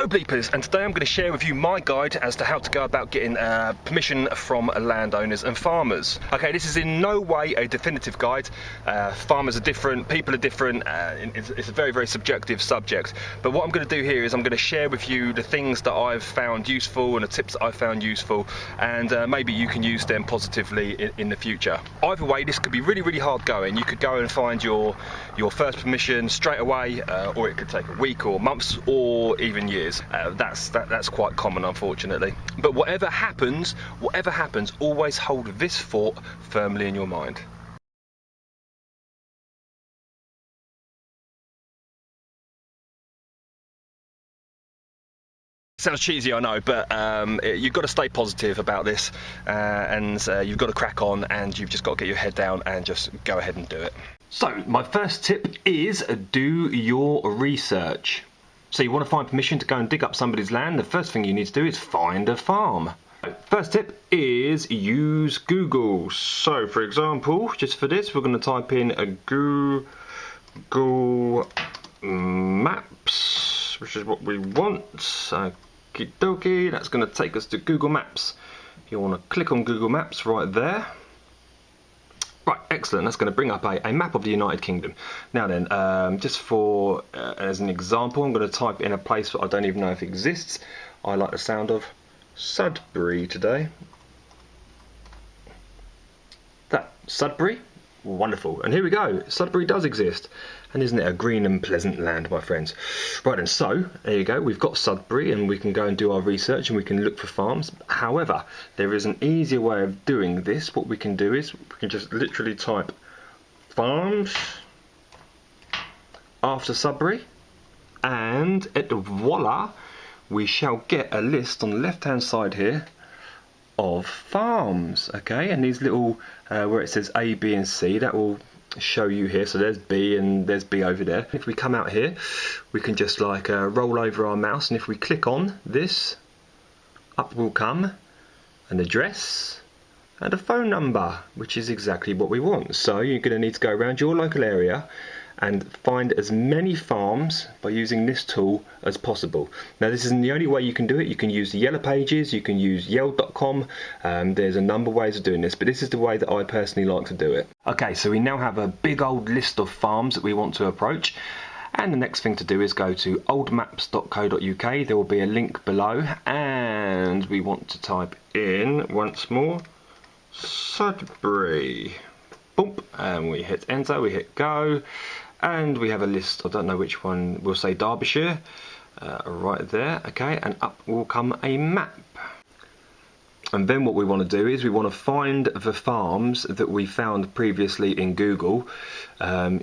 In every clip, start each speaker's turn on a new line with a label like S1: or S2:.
S1: Hello bleepers, and today I'm going to share with you my guide as to how to go about getting permission from landowners and farmers. Okay, this is in no way a definitive guide. Farmers are different, people are different, it's a very, very subjective subject. But what I'm going to do here is I'm going to share with you the things that I've found useful and the tips that I've found useful, and maybe you can use them positively in the future. Either way, this could be really, really hard going. You could go and find your first permission straight away, or it could take a week or months or even years. That's quite common, unfortunately. But whatever happens, always hold this thought firmly in your mind. Sounds cheesy, I know, but you've got to stay positive about this, and you've got to crack on, and you've just got to get your head down and just go ahead and do it. So, my first tip is do your research. So you want to find permission to go and dig up somebody's land, the first thing you need to do is find a farm. First tip is use Google. So for example, just for this, we're going to type in a Google Maps, which is what we want. Okie dokie, that's going to take us to Google Maps. You want to click on Google Maps right there. Right, excellent. That's going to bring up a map of the United Kingdom. Now then, just for as an example, I'm going to type in a place that I don't even know if it exists. I like the sound of Sudbury today. That, Sudbury? Wonderful. And here we go. Sudbury does exist. And isn't it a green and pleasant land, my friends? Right, and so, there you go. We've got Sudbury and we can go and do our research and we can look for farms. However, there is an easier way of doing this. What we can do is we can just literally type farms after Sudbury, and voila, we shall get a list on the left-hand side here of farms. Okay, and these little where it says A, B and C, that will show you here. So there's B and there's B over there. If we come out here, we can just like roll over our mouse, and if we click on this, up will come an address and a phone number, which is exactly what we want. So you're going to need to go around your local area and find as many farms by using this tool as possible. Now this isn't the only way you can do it. You can use the Yellow Pages, you can use Yell.com, there's a number of ways of doing this, but this is the way that I personally like to do it. Okay, so we now have a big old list of farms that we want to approach, and the next thing to do is go to oldmaps.co.uk. there will be a link below, and we want to type in once more Sudbury. Boom, and we hit enter, we hit go, and we have a list. I don't know which one. We'll say Derbyshire right there. Okay, and up will come a map. And then what we want to do is we want to find the farms that we found previously in Google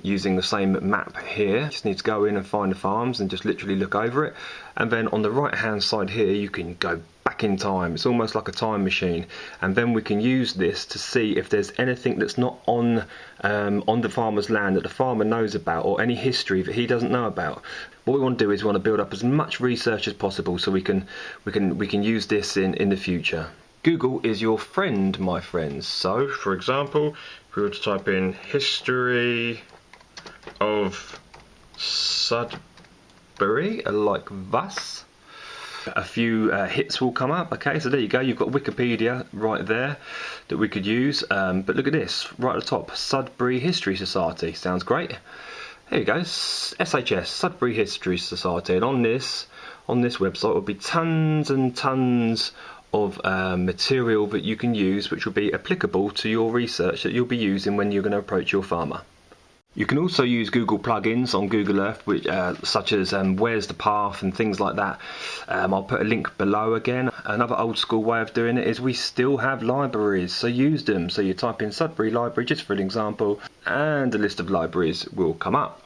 S1: using the same map here. Just need to go in and find the farms and just literally look over it. And then on the right hand side here, you can go back in time. It's almost like a time machine, and then we can use this to see if there's anything that's not on the farmer's land that the farmer knows about, or any history that he doesn't know about. What we want to do is we want to build up as much research as possible so we can use this in the future. Google is your friend, my friends. So for example, if we were to type in history of Sudbury like thus, a few hits will come up. Okay, so there you go, you've got Wikipedia right there that we could use, but look at this right at the top, Sudbury History Society. Sounds great. There you go, SHS, Sudbury History Society, and on this website will be tons and tons of material that you can use, which will be applicable to your research that you'll be using when you're going to approach your farmer. You can also use Google plugins on Google Earth, which, such as Where's the Path and things like that. I'll put a link below again. Another old school way of doing it is we still have libraries, so use them. So you type in Sudbury Library, just for an example, and a list of libraries will come up.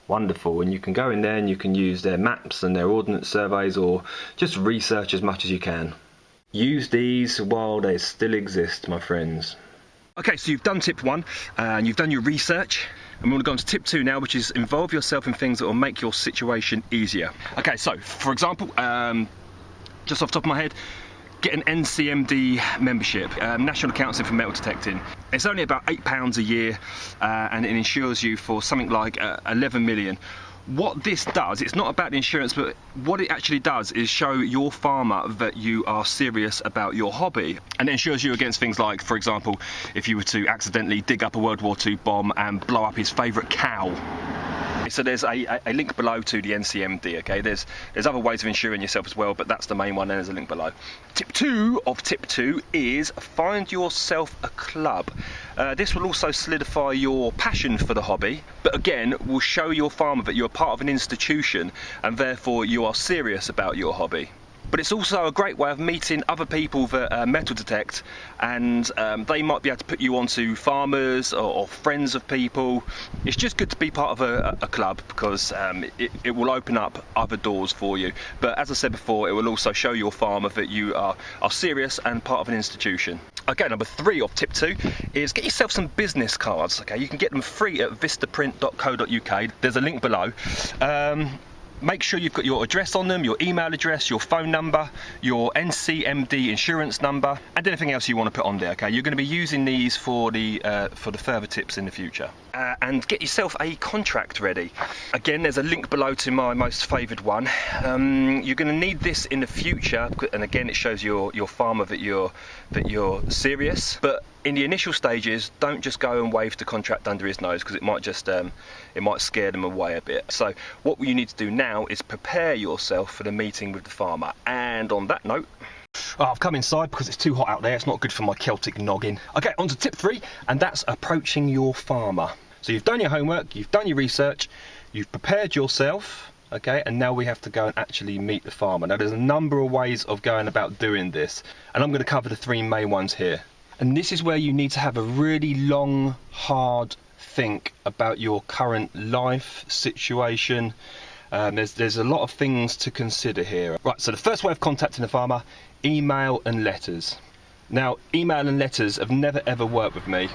S1: Wonderful, and you can go in there and you can use their maps and their ordnance surveys, or just research as much as you can. Use these while they still exist, my friends. Okay, so you've done tip 1 and you've done your research, and we want to go on to tip 2 now, which is involve yourself in things that will make your situation easier. Okay, so for example, just off the top of my head, get an NCMD membership, National Council for Metal Detecting. It's only about £8 a year, and it insures you for something like 11 million. What this does, it's not about the insurance, but what it actually does is show your farmer that you are serious about your hobby. And it insures you against things like, for example, if you were to accidentally dig up a World War II bomb and blow up his favourite cow. So there's a link below to the NCMD, okay? There's other ways of insuring yourself as well, but that's the main one, and there's a link below. Tip 2 of tip 2 is find yourself a club. This will also solidify your passion for the hobby, but again, will show your farmer that you're part of an institution and therefore you are serious about your hobby. But it's also a great way of meeting other people that metal detect, and they might be able to put you onto farmers or friends of people. It's just good to be part of a club because it will open up other doors for you. But as I said before, it will also show your farmer that you are serious and part of an institution. Okay, number 3 of tip 2 is get yourself some business cards. Okay, you can get them free at vistaprint.co.uk. There's a link below. Make sure you've got your address on them, your email address, your phone number, your NCMD insurance number, and anything else you want to put on there. Okay, you're going to be using these for the further tips in the future. And get yourself a contract ready. Again, there's a link below to my most favoured one. You're going to need this in the future, and again, it shows your farmer that you're serious. But in the initial stages, don't just go and wave the contract under his nose, because it might just it might scare them away a bit. So what you need to do now is prepare yourself for the meeting with the farmer. And on that note, I've come inside because it's too hot out there. It's not good for my Celtic noggin. Okay, on to tip 3, and that's approaching your farmer. So you've done your homework, you've done your research, you've prepared yourself, okay, and now we have to go and actually meet the farmer. Now there's a number of ways of going about doing this, and I'm going to cover the 3 main ones here. And this is where you need to have a really long, hard think about your current life situation. There's a lot of things to consider here. Right, so the first way of contacting the farmer, email and letters. Now, email and letters have never ever worked with me.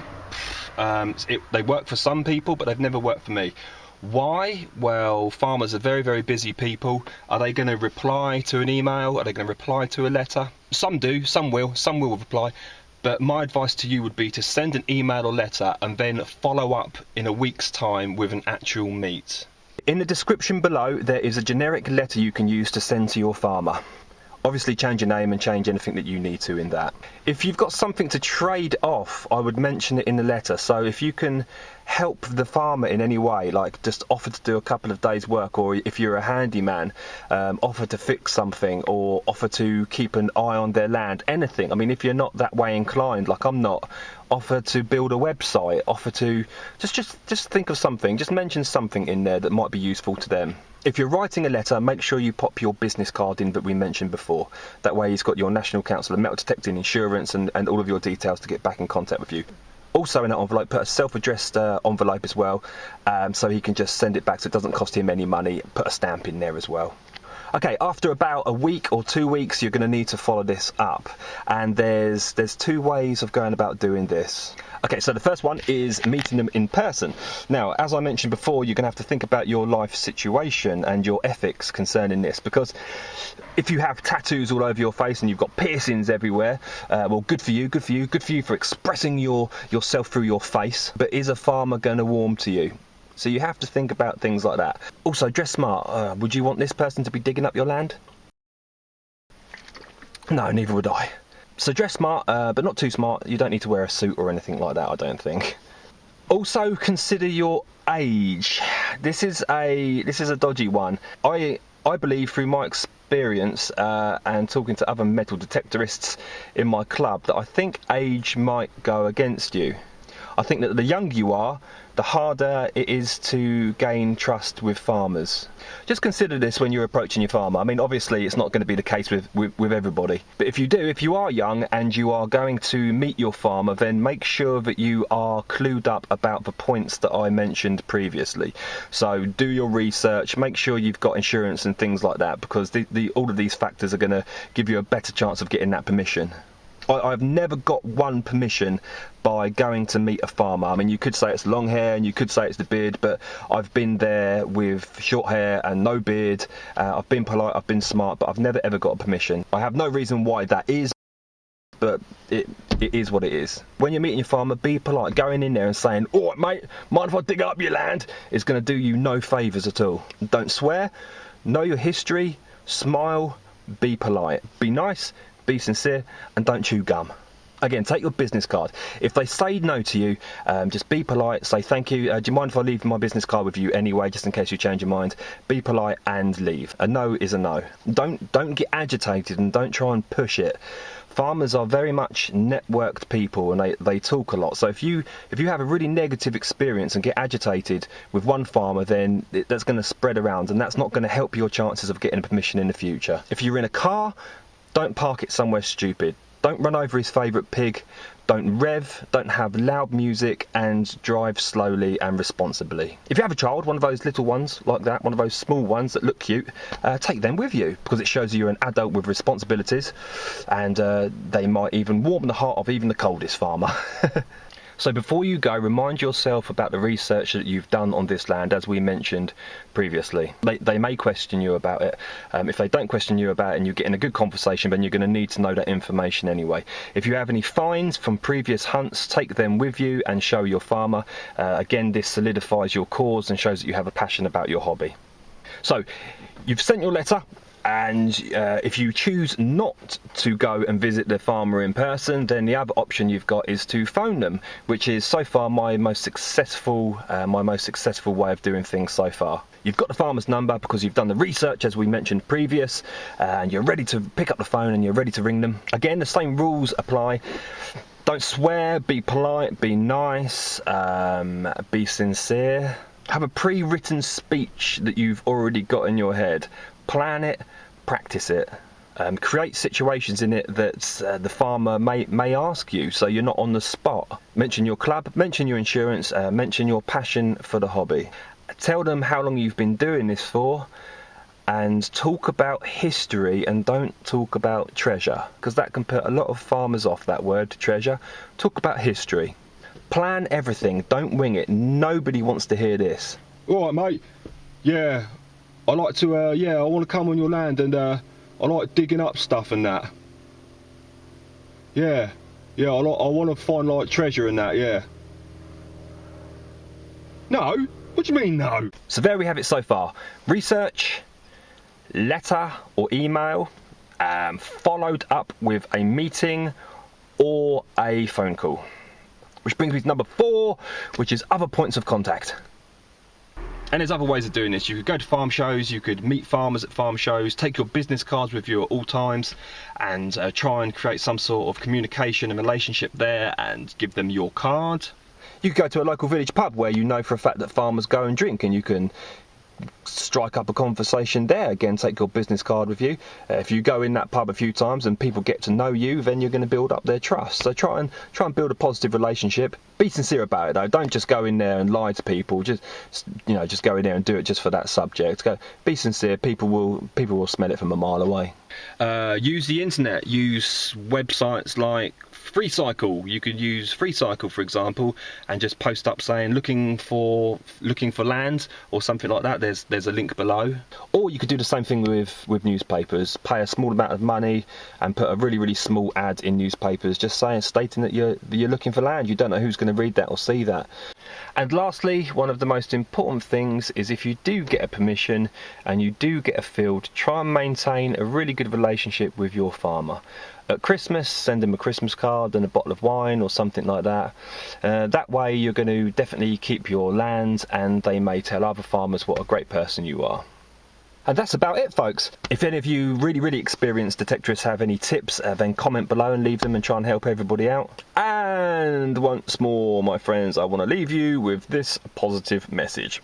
S1: They work for some people, but they've never worked for me. Why? Well, farmers are very, very busy people. Are they going to reply to an email? Are they going to reply to a letter? Some do, some will reply. But my advice to you would be to send an email or letter and then follow up in a week's time with an actual meet. In the description below, there is a generic letter you can use to send to your farmer. Obviously change your name and change anything that you need to in that. If you've got something to trade off, I would mention it in the letter. So if you can help the farmer in any way, like just offer to do a couple of days work, or if you're a handyman, offer to fix something, or offer to keep an eye on their land, anything. I mean, if you're not that way inclined, like I'm not, offer to build a website, offer to just think of something, just mention something in there that might be useful to them. If you're writing a letter, make sure you pop your business card in that we mentioned before. That way he's got your National Council of Metal Detecting insurance and all of your details to get back in contact with you. Also in that envelope, put a self-addressed envelope as well, so he can just send it back so it doesn't cost him any money. Put a stamp in there as well. Okay, after about a week or 2 weeks, you're going to need to follow this up. And there's 2 ways of going about doing this. Okay, so the first one is meeting them in person. Now, as I mentioned before, you're going to have to think about your life situation and your ethics concerning this, because if you have tattoos all over your face and you've got piercings everywhere, well, good for you for expressing yourself through your face. But is a farmer going to warm to you? So you have to think about things like that. Also, dress smart. Would you want this person to be digging up your land? No, neither would I. So dress smart, but not too smart. You don't need to wear a suit or anything like that, I don't think. Also, consider your age. This is a dodgy one. I believe through my experience and talking to other metal detectorists in my club that I think age might go against you. I think that the younger you are, the harder it is to gain trust with farmers. Just consider this when you're approaching your farmer. I mean, obviously it's not going to be the case with everybody. But if you are young and you are going to meet your farmer, then make sure that you are clued up about the points that I mentioned previously. So do your research, make sure you've got insurance and things like that, because all of these factors are going to give you a better chance of getting that permission. I've never got one permission by going to meet a farmer. I mean, you could say it's long hair and you could say it's the beard, but I've been there with short hair and no beard. I've been polite, I've been smart, but I've never ever got a permission. I have no reason why that is. but it is what it is. When you're meeting your farmer, be polite. Going in there and saying, "All right, mate, mind if I dig up your land?" is going to do you no favours at all. Don't swear. Know your history. Smile. Be polite. Be nice. Be sincere, and don't chew gum. Again, take your business card. If they say no to you, just be polite, say thank you. Do you mind if I leave my business card with you anyway, just in case you change your mind? Be polite and leave. A no is a no. Don't get agitated and don't try and push it. Farmers are very much networked people, and they talk a lot. So if you have a really negative experience and get agitated with one farmer, then that's going to spread around, and that's not going to help your chances of getting permission in the future. If you're in a car, don't park it somewhere stupid. Don't run over his favourite pig, don't rev, don't have loud music, and drive slowly and responsibly. If you have a child, one of those little ones like that, one of those small ones that look cute, take them with you, because it shows you're an adult with responsibilities, and they might even warm the heart of even the coldest farmer. So before you go, remind yourself about the research that you've done on this land, as we mentioned previously. They may question you about it. If they don't question you about it and you get in a good conversation, then you're going to need to know that information anyway. If you have any finds from previous hunts, take them with you and show your farmer. Again, this solidifies your cause and shows that you have a passion about your hobby. So, you've sent your letter. And if you choose not to go and visit the farmer in person, then the other option you've got is to phone them, which is so far my most successful way of doing things so far. You've got the farmer's number because you've done the research, as we mentioned previous, and you're ready to pick up the phone and you're ready to ring them. Again, the same rules apply. Don't swear, be polite, be nice, be sincere. Have a pre-written speech that you've already got in your head. Plan it, practice it, create situations in it that the farmer may ask you, so you're not on the spot. Mention your club, mention your insurance, mention your passion for the hobby. Tell them how long you've been doing this for, and talk about history, and don't talk about treasure, because that can put a lot of farmers off, that word, treasure. Talk about history. Plan everything, don't wing it. Nobody wants to hear this.
S2: All right, mate. Yeah. I like to, I want to come on your land, and I like digging up stuff and that. Yeah, I want to find like treasure and that, yeah. No? What do you mean no?
S1: So there we have it so far. Research, letter or email, followed up with a meeting or a phone call. Which brings me to number 4, which is other points of contact. And there's other ways of doing this. You could go to farm shows, you could meet farmers at farm shows, take your business cards with you at all times, and try and create some sort of communication and relationship there and give them your card. You could go to a local village pub where you know for a fact that farmers go and drink, and you can strike up a conversation there. Again, take your business card with you. If you go in that pub a few times and people get to know you, then you're going to build up their trust. So try and build a positive relationship. Be sincere about it though. Don't just go in there and lie to people. Just go in there and do it just for that subject. Be sincere. People will smell it from a mile away. Use the internet. Use websites like FreeCycle. You could use FreeCycle, for example, and just post up saying looking for land or something like that. There's a link below. Or you could do the same thing with newspapers. Pay a small amount of money and put a really small ad in newspapers, just stating that you're looking for land. You don't know who's going to read that or see that. And lastly, one of the most important things is, if you do get a permission and you do get a field, try and maintain a really good relationship with your farmer. At Christmas, send them a Christmas card and a bottle of wine or something like that. That way you're going to definitely keep your land, and they may tell other farmers what a great person you are. And that's about it, folks. If any of you really experienced detectorists have any tips, then comment below and leave them and try and help everybody out. And once more, my friends, I want to leave you with this positive message.